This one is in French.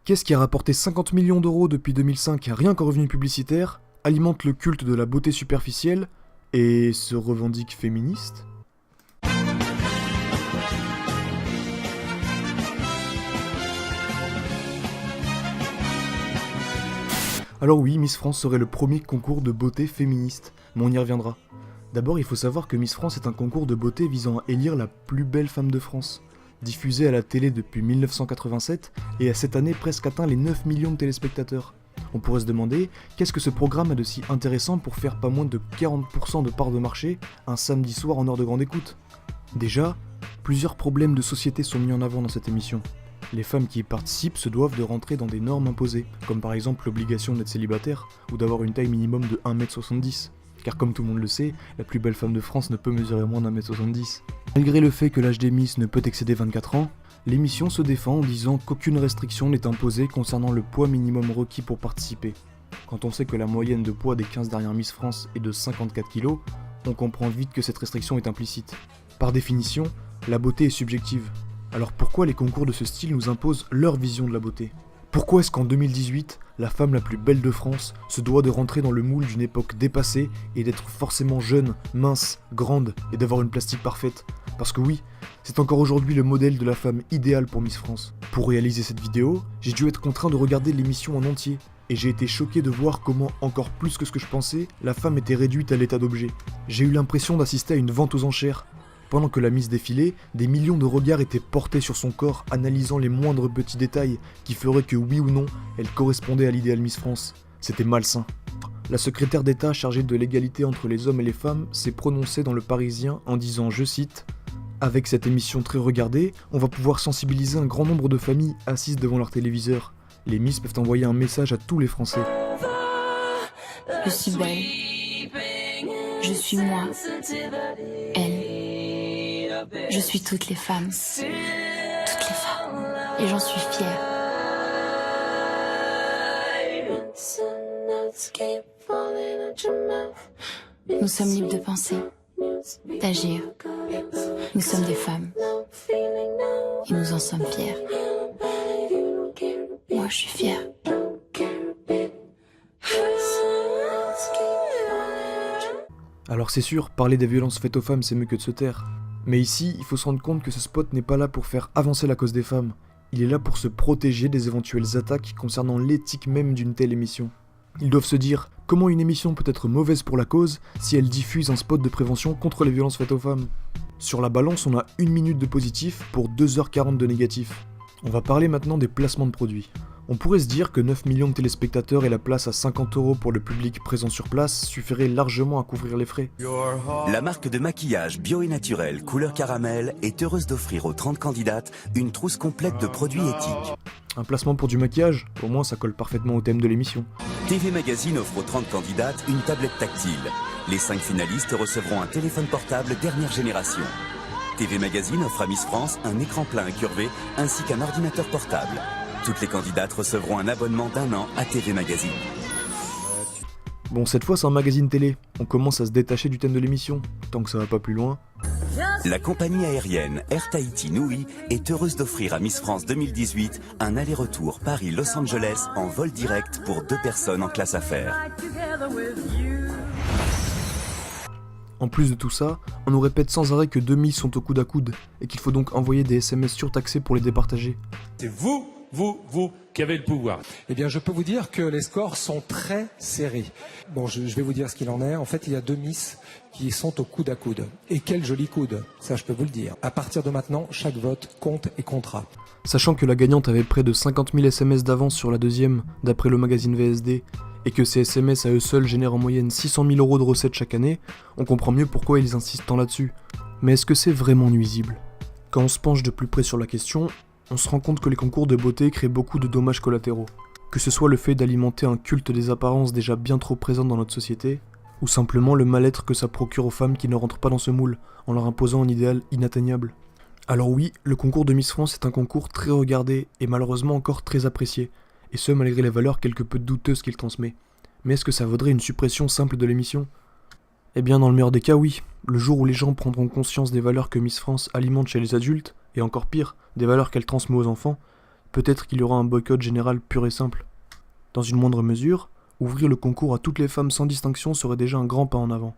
Qu'est-ce qui a rapporté 50 millions d'euros depuis 2005 rien qu'en revenus publicitaires, alimente le culte de la beauté superficielle et se revendique féministe? Alors oui, Miss France serait le premier concours de beauté féministe, mais on y reviendra. D'abord, il faut savoir que Miss France est un concours de beauté visant à élire la plus belle femme de France. Diffusé à la télé depuis 1987 et a cette année presque atteint les 9 millions de téléspectateurs. On pourrait se demander, qu'est-ce que ce programme a de si intéressant pour faire pas moins de 40% de part de marché un samedi soir en heure de grande écoute? Déjà, plusieurs problèmes de société sont mis en avant dans cette émission. Les femmes qui y participent se doivent de rentrer dans des normes imposées, comme par exemple l'obligation d'être célibataire ou d'avoir une taille minimum de 1m70. Car comme tout le monde le sait, la plus belle femme de France ne peut mesurer moins d'1m70. Malgré le fait que l'âge des Miss ne peut excéder 24 ans, l'émission se défend en disant qu'aucune restriction n'est imposée concernant le poids minimum requis pour participer. Quand on sait que la moyenne de poids des 15 dernières Miss France est de 54 kg, on comprend vite que cette restriction est implicite. Par définition, la beauté est subjective. Alors pourquoi les concours de ce style nous imposent leur vision de la beauté? Pourquoi est-ce qu'en 2018, la femme la plus belle de France se doit de rentrer dans le moule d'une époque dépassée et d'être forcément jeune, mince, grande et d'avoir une plastique parfaite? Parce que oui, c'est encore aujourd'hui le modèle de la femme idéale pour Miss France. Pour réaliser cette vidéo, j'ai dû être contraint de regarder l'émission en entier, et j'ai été choqué de voir comment, encore plus que ce que je pensais, la femme était réduite à l'état d'objet. J'ai eu l'impression d'assister à une vente aux enchères. Pendant que la Miss défilait, des millions de regards étaient portés sur son corps, analysant les moindres petits détails qui feraient que oui ou non, elle correspondait à l'idéal Miss France. C'était malsain. La secrétaire d'État chargée de l'égalité entre les hommes et les femmes s'est prononcée dans Le Parisien en disant, je cite, « Avec cette émission très regardée, on va pouvoir sensibiliser un grand nombre de familles assises devant leur téléviseur. Les Miss peuvent envoyer un message à tous les Français. » Je suis belle. Je suis moi. Elle. Je suis toutes les femmes. Toutes les femmes. Et j'en suis fière. Nous sommes libres de penser, d'agir. Nous sommes des femmes. Et nous en sommes fiers. Moi, je suis fière. Alors c'est sûr, parler des violences faites aux femmes c'est mieux que de se taire. Mais ici, il faut se rendre compte que ce spot n'est pas là pour faire avancer la cause des femmes. Il est là pour se protéger des éventuelles attaques concernant l'éthique même d'une telle émission. Ils doivent se dire, comment une émission peut être mauvaise pour la cause si elle diffuse un spot de prévention contre les violences faites aux femmes? Sur la balance, on a 1 minute de positif pour 2h40 de négatif. On va parler maintenant des placements de produits. On pourrait se dire que 9 millions de téléspectateurs et la place à 50 € pour le public présent sur place suffirait largement à couvrir les frais. La marque de maquillage bio et naturel couleur caramel est heureuse d'offrir aux 30 candidates une trousse complète de produits éthiques. Un placement pour du maquillage, au moins ça colle parfaitement au thème de l'émission. TV Magazine offre aux 30 candidates une tablette tactile. Les 5 finalistes recevront un téléphone portable dernière génération. TV Magazine offre à Miss France un écran plat incurvé ainsi qu'un ordinateur portable. Toutes les candidates recevront un abonnement d'1 an à TV Magazine. Bon, cette fois c'est un magazine télé. On commence à se détacher du thème de l'émission, tant que ça va pas plus loin. La compagnie aérienne Air Tahiti Nui est heureuse d'offrir à Miss France 2018 un aller-retour Paris-Los Angeles en vol direct pour 2 personnes en classe affaires. En plus de tout ça, on nous répète sans arrêt que 2 Miss sont au coude à coude, et qu'il faut donc envoyer des SMS surtaxés pour les départager. C'est vous qui avez le pouvoir. Eh bien, je peux vous dire que les scores sont très serrés. Bon, je vais vous dire ce qu'il en est. En fait, il y a 2 Miss qui sont au coude à coude. Et quel joli coude, ça je peux vous le dire. À partir de maintenant, chaque vote compte et comptera. Sachant que la gagnante avait près de 50 000 SMS d'avance sur la deuxième, d'après le magazine VSD, et que ces SMS à eux seuls génèrent en moyenne 600 000 € de recettes chaque année, on comprend mieux pourquoi ils insistent tant là-dessus. Mais est-ce que c'est vraiment nuisible? Quand on se penche de plus près sur la question, on se rend compte que les concours de beauté créent beaucoup de dommages collatéraux. Que ce soit le fait d'alimenter un culte des apparences déjà bien trop présent dans notre société, ou simplement le mal-être que ça procure aux femmes qui ne rentrent pas dans ce moule, en leur imposant un idéal inatteignable. Alors oui, le concours de Miss France est un concours très regardé et malheureusement encore très apprécié, et ce malgré les valeurs quelque peu douteuses qu'il transmet. Mais est-ce que ça vaudrait une suppression simple de l'émission? Eh bien dans le meilleur des cas oui, le jour où les gens prendront conscience des valeurs que Miss France alimente chez les adultes, et encore pire, des valeurs qu'elle transmet aux enfants, Peut-être qu'il y aura un boycott général pur et simple. Dans une moindre mesure, ouvrir le concours à toutes les femmes sans distinction serait déjà un grand pas en avant.